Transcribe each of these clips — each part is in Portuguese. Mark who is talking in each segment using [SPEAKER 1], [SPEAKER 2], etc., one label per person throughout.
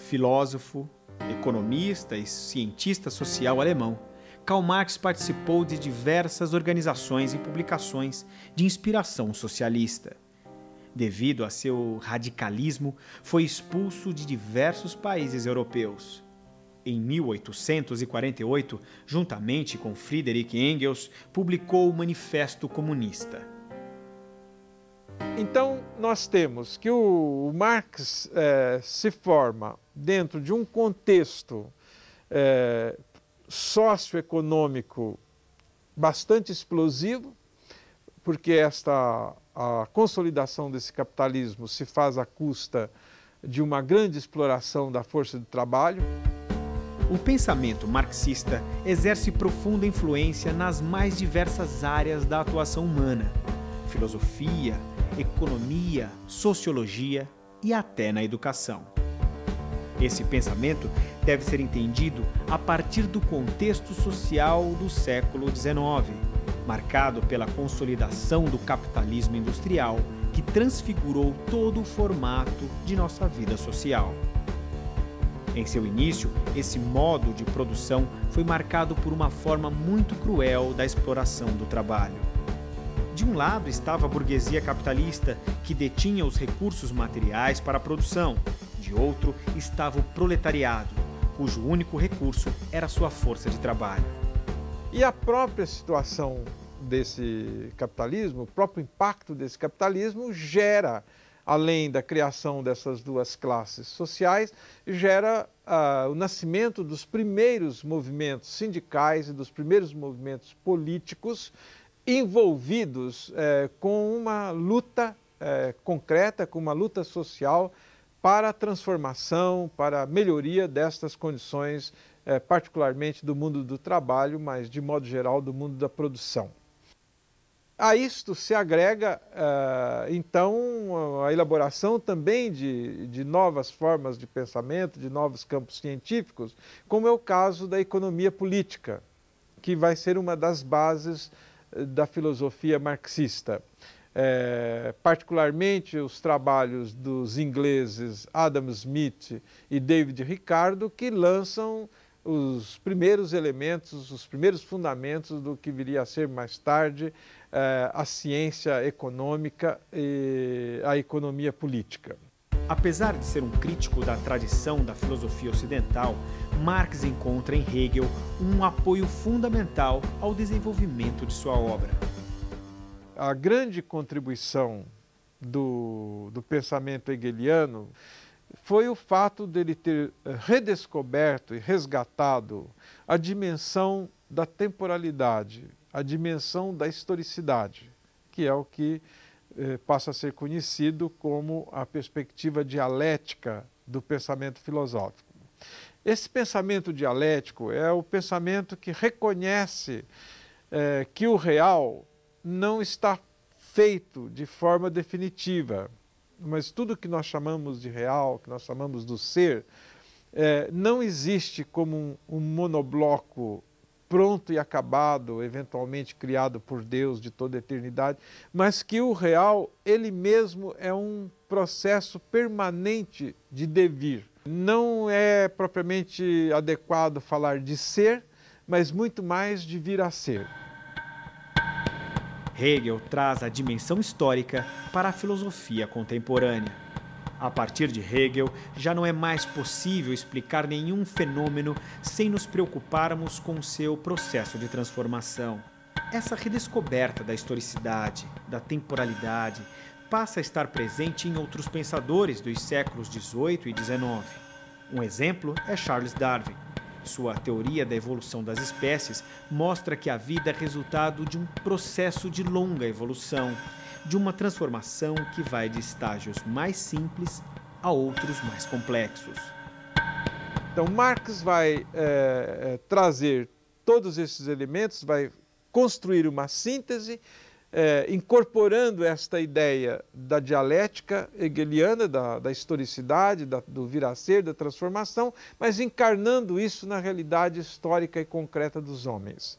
[SPEAKER 1] Filósofo, economista e cientista social alemão, Karl Marx participou de diversas organizações e publicações de inspiração socialista. Devido a seu radicalismo, foi expulso de diversos países europeus. Em 1848, juntamente com Friedrich Engels, publicou o Manifesto Comunista.
[SPEAKER 2] Então, nós temos que o Marx se forma dentro de um contexto socioeconômico bastante explosivo, porque a consolidação desse capitalismo se faz à custa de uma grande exploração da força de trabalho.
[SPEAKER 1] O pensamento marxista exerce profunda influência nas mais diversas áreas da atuação humana: filosofia, economia, sociologia e até na educação. Esse pensamento deve ser entendido a partir do contexto social do século XIX, marcado pela consolidação do capitalismo industrial que transfigurou todo o formato de nossa vida social. Em seu início, esse modo de produção foi marcado por uma forma muito cruel da exploração do trabalho. De um lado estava a burguesia capitalista, que detinha os recursos materiais para a produção. De outro estava o proletariado, cujo único recurso era sua força de trabalho.
[SPEAKER 2] E a própria situação desse capitalismo, o próprio impacto desse capitalismo gera, além da criação dessas duas classes sociais, gera o nascimento dos primeiros movimentos sindicais e dos primeiros movimentos políticos envolvidos com uma luta concreta, com uma luta social para a transformação, para a melhoria destas condições, particularmente do mundo do trabalho, mas de modo geral do mundo da produção. A isto se agrega, então, a elaboração também de novas formas de pensamento, de novos campos científicos, como é o caso da economia política, que vai ser uma das bases da filosofia marxista. Particularmente os trabalhos dos ingleses Adam Smith e David Ricardo, que lançam os primeiros elementos, os primeiros fundamentos do que viria a ser mais tarde a ciência econômica e a economia política.
[SPEAKER 1] Apesar de ser um crítico da tradição da filosofia ocidental, Marx encontra em Hegel um apoio fundamental ao desenvolvimento de sua obra.
[SPEAKER 2] A grande contribuição do pensamento hegeliano foi o fato dele ter redescoberto e resgatado a dimensão da temporalidade, a dimensão da historicidade, que é o que passa a ser conhecido como a perspectiva dialética do pensamento filosófico. Esse pensamento dialético é o pensamento que reconhece que o real não está feito de forma definitiva, mas tudo que nós chamamos de real, que nós chamamos do ser, não existe como um monobloco pronto e acabado, eventualmente criado por Deus de toda a eternidade, mas que o real, ele mesmo é um processo permanente de devir. Não é propriamente adequado falar de ser, mas muito mais de vir a ser.
[SPEAKER 1] Hegel traz a dimensão histórica para a filosofia contemporânea. A partir de Hegel, já não é mais possível explicar nenhum fenômeno sem nos preocuparmos com seu processo de transformação. Essa redescoberta da historicidade, da temporalidade, passa a estar presente em outros pensadores dos séculos XVIII e XIX. Um exemplo é Charles Darwin. Sua teoria da evolução das espécies mostra que a vida é resultado de um processo de longa evolução, de uma transformação que vai de estágios mais simples a outros mais complexos.
[SPEAKER 2] Então, Marx vai trazer todos esses elementos, vai construir uma síntese, incorporando esta ideia da dialética hegeliana, da historicidade, do vir a ser, da transformação, mas encarnando isso na realidade histórica e concreta dos homens.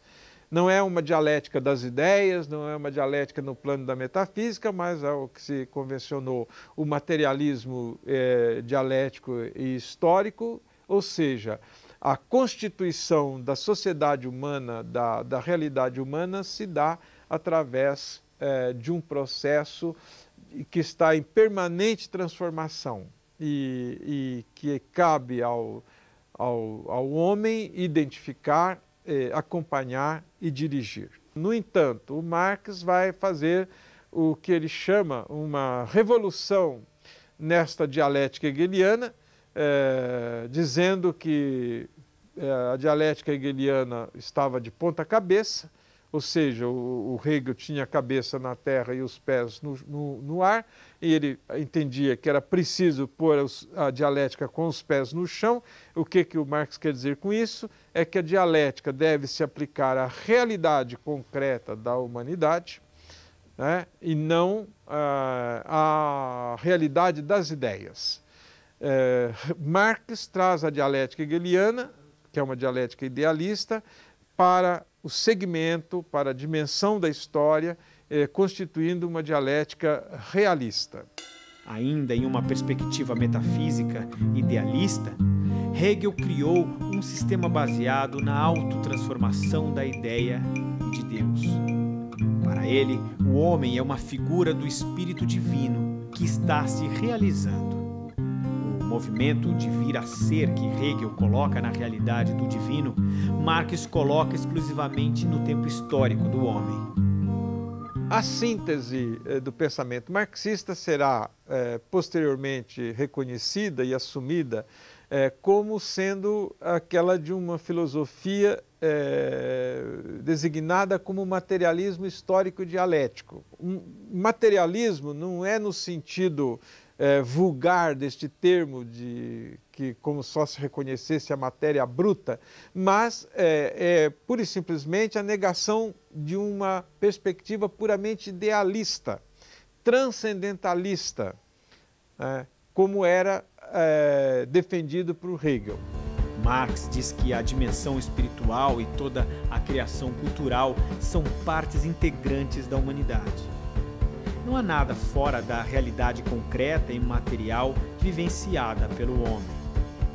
[SPEAKER 2] Não é uma dialética das ideias, não é uma dialética no plano da metafísica, mas é o que se convencionou o materialismo dialético e histórico, ou seja, a constituição da sociedade humana, da realidade humana, se dá através de um processo que está em permanente transformação e que cabe ao homem identificar, acompanhar e dirigir. No entanto, o Marx vai fazer o que ele chama uma revolução nesta dialética hegeliana, dizendo que a dialética hegeliana estava de ponta cabeça, ou seja, o Hegel tinha a cabeça na terra e os pés no ar, e ele entendia que era preciso pôr a dialética com os pés no chão. O que o Marx quer dizer com isso? É que a dialética deve se aplicar à realidade concreta da humanidade, né, e não à realidade das ideias. Marx traz a dialética hegeliana, que é uma dialética idealista, para o segmento, para a dimensão da história, constituindo uma dialética realista.
[SPEAKER 1] Ainda em uma perspectiva metafísica idealista, Hegel criou um sistema baseado na autotransformação da ideia e de Deus. Para ele, o homem é uma figura do Espírito Divino que está se realizando. O movimento de vir a ser que Hegel coloca na realidade do divino, Marx coloca exclusivamente no tempo histórico do homem.
[SPEAKER 2] A síntese do pensamento marxista será posteriormente reconhecida e assumida como sendo aquela de uma filosofia designada como materialismo histórico dialético. Materialismo não é no sentido vulgar deste termo, que como só se reconhecesse a matéria bruta, mas pura e simplesmente a negação de uma perspectiva puramente idealista, transcendentalista, como era defendido por Hegel.
[SPEAKER 1] Marx diz que a dimensão espiritual e toda a criação cultural são partes integrantes da humanidade. Não há nada fora da realidade concreta e material vivenciada pelo homem.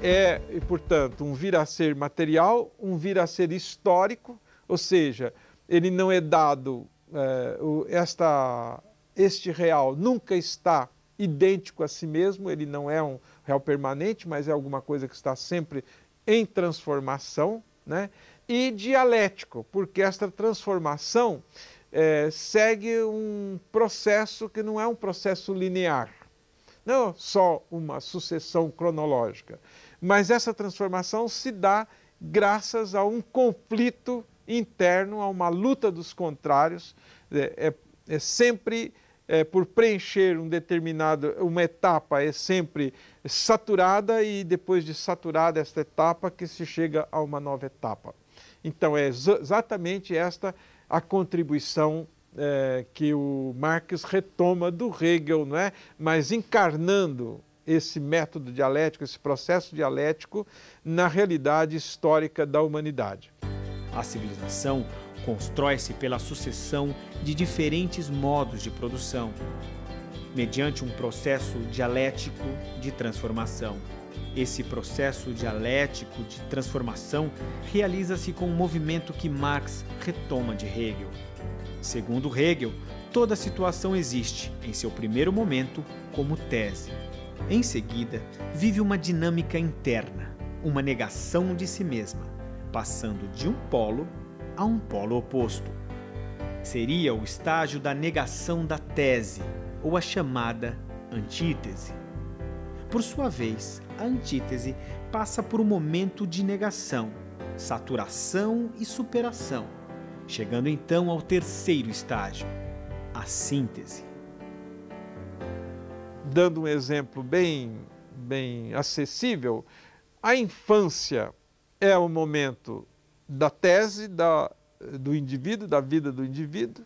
[SPEAKER 2] E, portanto, um vir a ser material, um vir a ser histórico, ou seja, ele não é dado, este real nunca está idêntico a si mesmo, ele não é um real permanente, mas é alguma coisa que está sempre em transformação, né? E dialético, porque esta transformação segue um processo que não é um processo linear, não só uma sucessão cronológica, mas essa transformação se dá graças a um conflito interno, a uma luta dos contrários, sempre por preencher uma etapa é sempre saturada e depois de saturada esta etapa que se chega a uma nova etapa. Então é exatamente esta a contribuição que o Marx retoma do Hegel, não é? Mas encarnando esse método dialético, esse processo dialético na realidade histórica da humanidade.
[SPEAKER 1] A civilização constrói-se pela sucessão de diferentes modos de produção, mediante um processo dialético de transformação. Esse processo dialético de transformação realiza-se com um movimento que Marx retoma de Hegel. Segundo Hegel, toda situação existe, em seu primeiro momento, como tese. Em seguida, vive uma dinâmica interna, uma negação de si mesma, passando de um polo a um polo oposto. Seria o estágio da negação da tese, ou a chamada antítese. Por sua vez, a antítese passa por um momento de negação, saturação e superação, chegando então ao terceiro estágio, a síntese.
[SPEAKER 2] Dando um exemplo bem acessível, a infância é o momento da tese do indivíduo, da vida do indivíduo.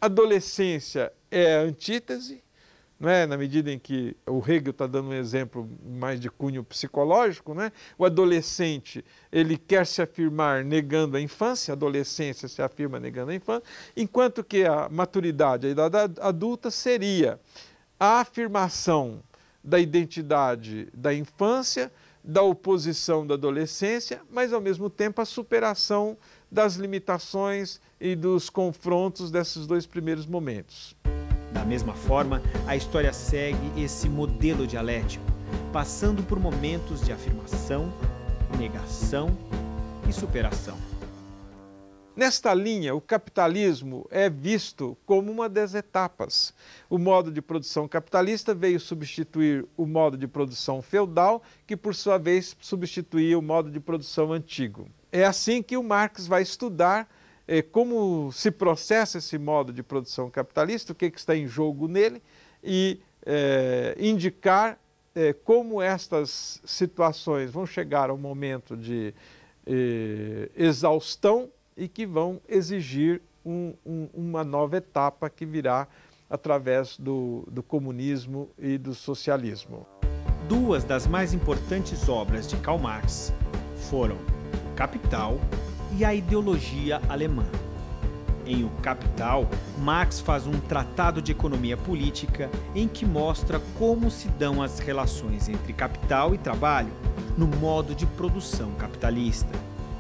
[SPEAKER 2] A adolescência é a antítese, não é? Na medida em que o Hegel está dando um exemplo mais de cunho psicológico, né? O adolescente, ele quer se afirmar negando a infância, a adolescência se afirma negando a infância, enquanto que a maturidade, a idade adulta, seria a afirmação da identidade da infância, da oposição da adolescência, mas ao mesmo tempo a superação das limitações e dos confrontos desses dois primeiros momentos.
[SPEAKER 1] Da mesma forma, a história segue esse modelo dialético, passando por momentos de afirmação, negação e superação.
[SPEAKER 2] Nesta linha, o capitalismo é visto como uma das etapas. O modo de produção capitalista veio substituir o modo de produção feudal, que por sua vez substituía o modo de produção antigo. É assim que o Marx vai estudar como se processa esse modo de produção capitalista, o que está em jogo nele, e indicar como estas situações vão chegar ao momento de exaustão e que vão exigir uma nova etapa que virá através do comunismo e do socialismo.
[SPEAKER 1] Duas das mais importantes obras de Karl Marx foram O Capital e a Ideologia Alemã. Em O Capital, Marx faz um tratado de economia política em que mostra como se dão as relações entre capital e trabalho no modo de produção capitalista.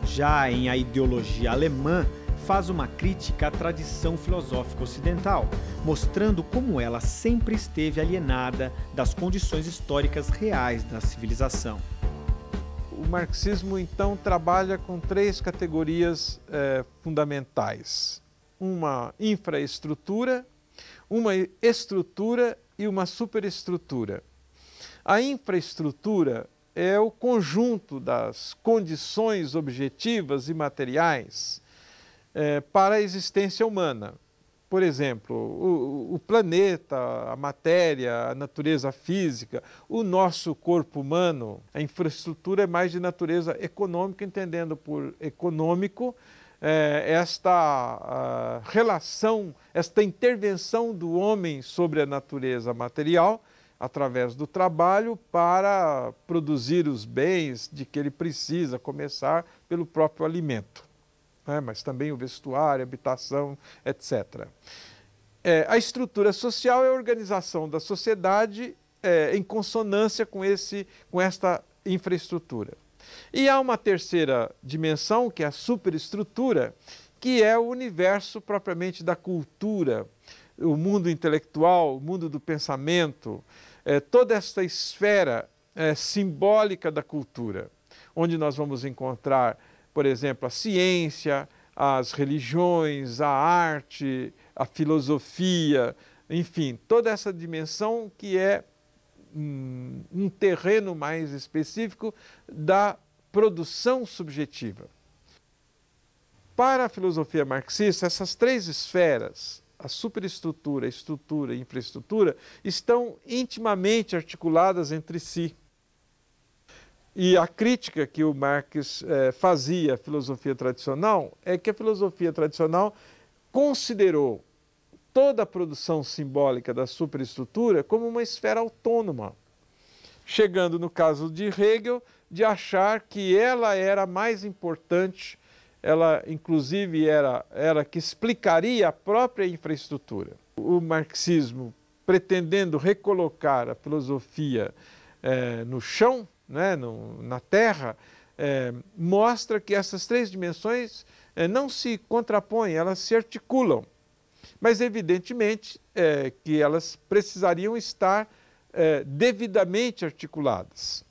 [SPEAKER 1] Já em A Ideologia Alemã, faz uma crítica à tradição filosófica ocidental, mostrando como ela sempre esteve alienada das condições históricas reais da civilização.
[SPEAKER 2] O marxismo, então, trabalha com três categorias fundamentais. Uma infraestrutura, uma estrutura e uma superestrutura. A infraestrutura é o conjunto das condições objetivas e materiais para a existência humana. Por exemplo, o planeta, a matéria, a natureza física, o nosso corpo humano. A infraestrutura é mais de natureza econômica, entendendo por econômico esta relação, esta intervenção do homem sobre a natureza material, através do trabalho para produzir os bens de que ele precisa, começar pelo próprio alimento, né? Mas também o vestuário, a habitação, etc. A estrutura social é a organização da sociedade em consonância com esta infraestrutura. E há uma terceira dimensão, que é a superestrutura, que é o universo propriamente da cultura, o mundo intelectual, o mundo do pensamento, toda esta esfera simbólica da cultura, onde nós vamos encontrar, por exemplo, a ciência, as religiões, a arte, a filosofia, enfim, toda essa dimensão que é um terreno mais específico da produção subjetiva. Para a filosofia marxista, essas três esferas, a superestrutura, a estrutura e a infraestrutura, estão intimamente articuladas entre si. E a crítica que o Marx fazia à filosofia tradicional é que a filosofia tradicional considerou toda a produção simbólica da superestrutura como uma esfera autônoma, chegando, no caso de Hegel, de achar que ela era mais importante, ela inclusive era que explicaria a própria infraestrutura. O marxismo, pretendendo recolocar a filosofia no chão, né, na terra, mostra que essas três dimensões não se contrapõem, elas se articulam. Mas, evidentemente, que elas precisariam estar devidamente articuladas.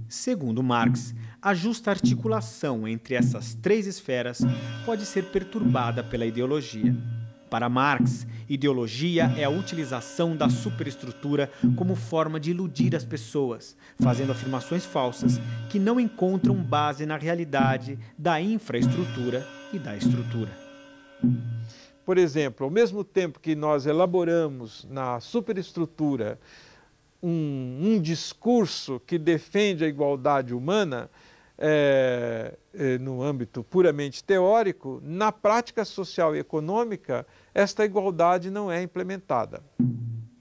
[SPEAKER 1] Segundo Marx, a justa articulação entre essas três esferas pode ser perturbada pela ideologia. Para Marx, ideologia é a utilização da superestrutura como forma de iludir as pessoas, fazendo afirmações falsas que não encontram base na realidade da infraestrutura e da estrutura.
[SPEAKER 2] Por exemplo, ao mesmo tempo que nós elaboramos na superestrutura um discurso que defende a igualdade humana, no âmbito puramente teórico, na prática social e econômica, esta igualdade não é implementada.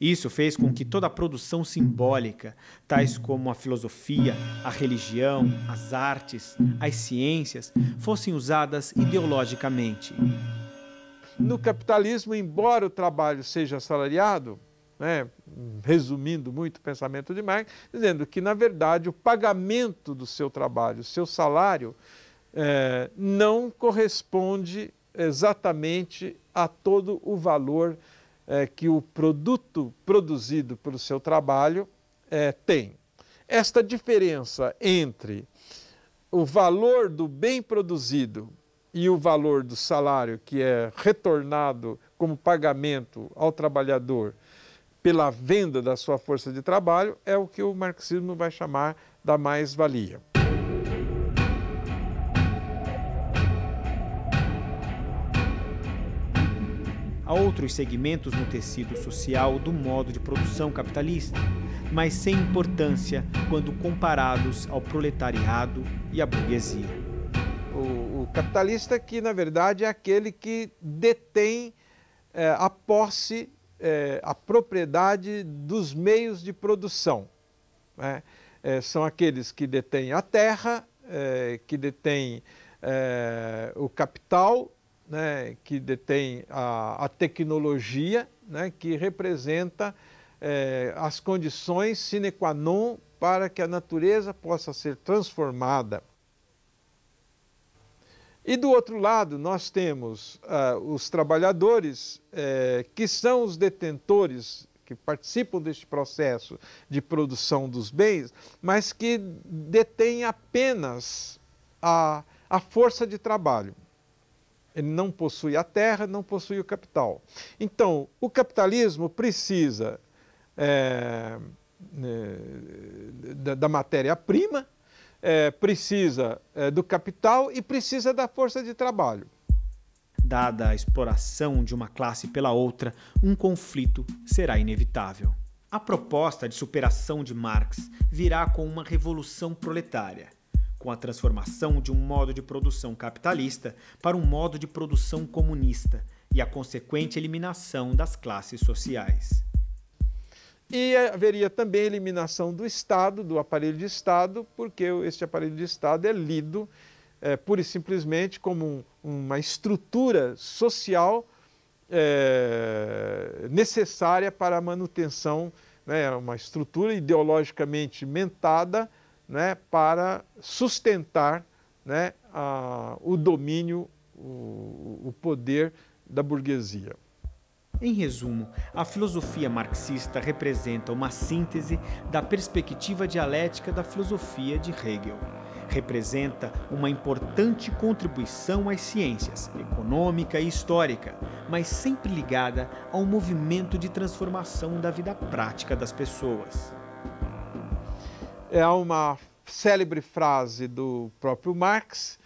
[SPEAKER 1] Isso fez com que toda a produção simbólica, tais como a filosofia, a religião, as artes, as ciências, fossem usadas ideologicamente.
[SPEAKER 2] No capitalismo, embora o trabalho seja assalariado, né, resumindo muito o pensamento de Marx, dizendo que, na verdade, o pagamento do seu trabalho, o seu salário, não corresponde exatamente a todo o valor que o produto produzido pelo seu trabalho tem. Esta diferença entre o valor do bem produzido e o valor do salário que é retornado como pagamento ao trabalhador pela venda da sua força de trabalho é o que o marxismo vai chamar da mais-valia.
[SPEAKER 1] Há outros segmentos no tecido social do modo de produção capitalista, mas sem importância quando comparados ao proletariado e à burguesia.
[SPEAKER 2] O capitalista que, na verdade, é aquele que detém a posse, a propriedade dos meios de produção, né? São aqueles que detêm a terra, que detêm o capital, né, que detém a tecnologia, né, que representa as condições sine qua non para que a natureza possa ser transformada. E do outro lado, nós temos os trabalhadores, que são os detentores, que participam deste processo de produção dos bens, mas que detêm apenas a força de trabalho. Ele não possui a terra, não possui o capital. Então, o capitalismo precisa da matéria-prima, precisa do capital e precisa da força de trabalho.
[SPEAKER 1] Dada a exploração de uma classe pela outra, um conflito será inevitável. A proposta de superação de Marx virá com uma revolução proletária, com a transformação de um modo de produção capitalista para um modo de produção comunista e a consequente eliminação das classes sociais.
[SPEAKER 2] E haveria também a eliminação do Estado, do aparelho de Estado, porque este aparelho de Estado é lido pura e simplesmente como uma estrutura social necessária para a manutenção, né, uma estrutura ideologicamente mentada, né, para sustentar, né, o domínio, o poder da burguesia.
[SPEAKER 1] Em resumo, a filosofia marxista representa uma síntese da perspectiva dialética da filosofia de Hegel. Representa uma importante contribuição às ciências, econômica e histórica, mas sempre ligada a um movimento de transformação da vida prática das pessoas.
[SPEAKER 2] É uma célebre frase do próprio Marx,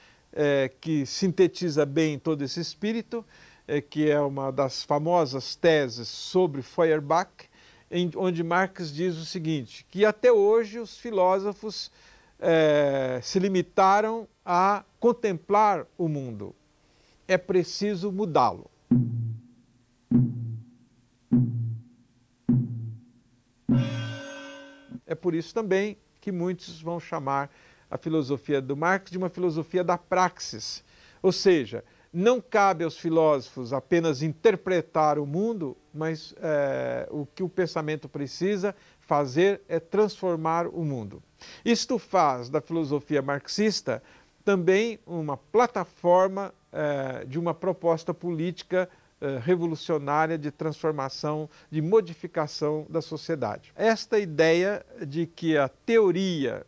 [SPEAKER 2] que sintetiza bem todo esse espírito, que é uma das famosas teses sobre Feuerbach, onde Marx diz o seguinte, que até hoje os filósofos se limitaram a contemplar o mundo. É preciso mudá-lo. É por isso também que muitos vão chamar a filosofia do Marx de uma filosofia da praxis. Ou seja, não cabe aos filósofos apenas interpretar o mundo, mas o que o pensamento precisa fazer é transformar o mundo. Isto faz da filosofia marxista também uma plataforma de uma proposta política revolucionária de transformação, de modificação da sociedade. Esta ideia de que a teoria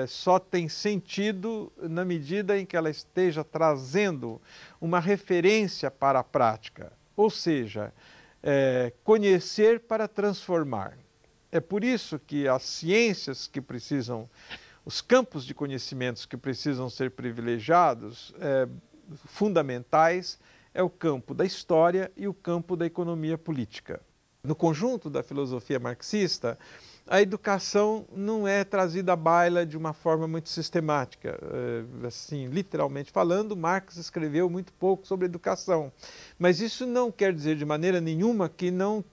[SPEAKER 2] só tem sentido na medida em que ela esteja trazendo uma referência para a prática, ou seja, conhecer para transformar. É por isso que as ciências que precisam, os campos de conhecimentos que precisam ser privilegiados, fundamentais, é o campo da história e o campo da economia política. No conjunto da filosofia marxista, a educação não é trazida à baila de uma forma muito sistemática. Assim, literalmente falando, Marx escreveu muito pouco sobre educação. Mas isso não quer dizer de maneira nenhuma que não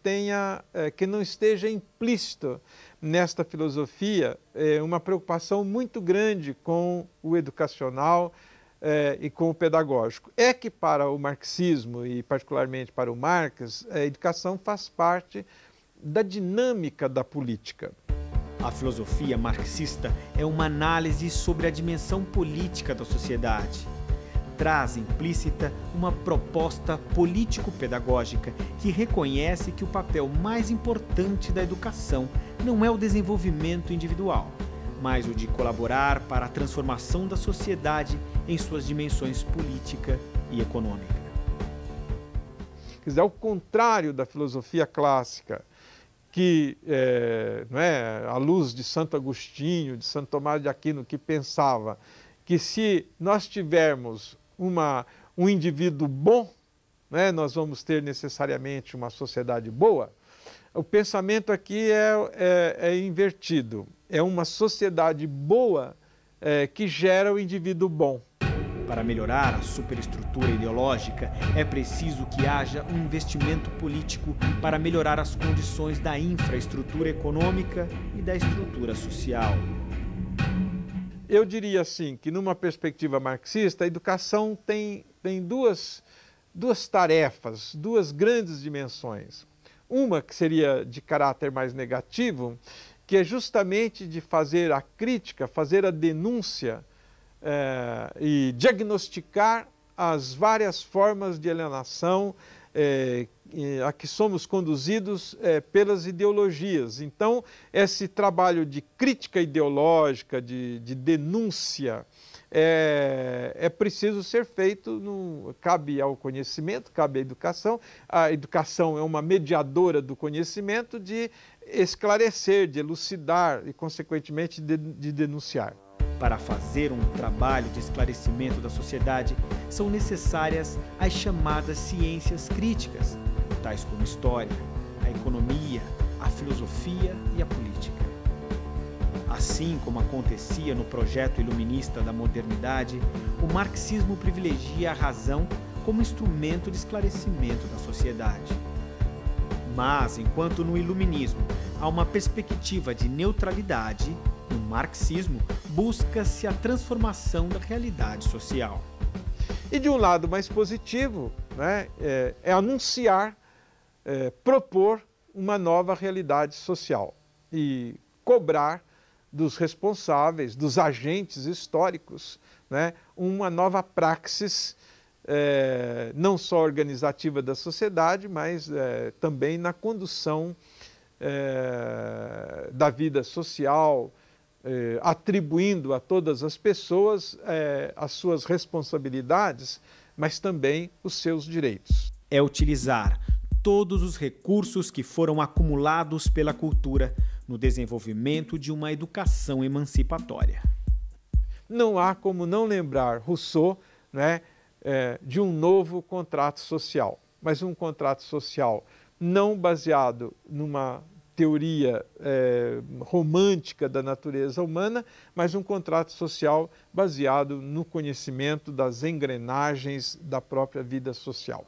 [SPEAKER 2] esteja implícito nesta filosofia uma preocupação muito grande com o educacional e com o pedagógico. É que para o marxismo e particularmente para o Marx, a educação faz parte da dinâmica da política.
[SPEAKER 1] A filosofia marxista é uma análise sobre a dimensão política da sociedade. Traz implícita uma proposta político-pedagógica que reconhece que o papel mais importante da educação não é o desenvolvimento individual, mas o de colaborar para a transformação da sociedade em suas dimensões política e econômica.
[SPEAKER 2] Quer dizer, ao contrário da filosofia clássica, que, à luz de Santo Agostinho, de Santo Tomás de Aquino, que pensava que se nós tivermos um indivíduo bom, nós vamos ter necessariamente uma sociedade boa, o pensamento aqui é invertido. É uma sociedade boa que gera o indivíduo bom.
[SPEAKER 1] Para melhorar a superestrutura ideológica, é preciso que haja um investimento político para melhorar as condições da infraestrutura econômica e da estrutura social.
[SPEAKER 2] Eu diria assim, que numa perspectiva marxista, a educação tem duas tarefas, duas grandes dimensões. Uma que seria de caráter mais negativo, que é justamente de fazer a crítica, fazer a denúncia e diagnosticar as várias formas de alienação a que somos conduzidos pelas ideologias. Então, esse trabalho de crítica ideológica, de denúncia, é preciso ser feito, cabe ao conhecimento, cabe à educação. A educação é uma mediadora do conhecimento de esclarecer, de elucidar e, consequentemente, de denunciar.
[SPEAKER 1] Para fazer um trabalho de esclarecimento da sociedade, são necessárias as chamadas ciências críticas, tais como a história, a economia, a filosofia e a política. Assim como acontecia no projeto iluminista da modernidade, o marxismo privilegia a razão como instrumento de esclarecimento da sociedade. Mas, enquanto no iluminismo há uma perspectiva de neutralidade, no marxismo busca-se a transformação da realidade social.
[SPEAKER 2] E de um lado mais positivo, é anunciar, propor uma nova realidade social e cobrar dos responsáveis, dos agentes históricos, uma nova praxis, não só organizativa da sociedade, mas também na condução da vida social, atribuindo a todas as pessoas as suas responsabilidades, mas também os seus direitos.
[SPEAKER 1] É utilizar todos os recursos que foram acumulados pela cultura no desenvolvimento de uma educação emancipatória.
[SPEAKER 2] Não há como não lembrar Rousseau, de um novo contrato social, mas um contrato social não baseado numa teoria romântica da natureza humana, mas um contrato social baseado no conhecimento das engrenagens da própria vida social.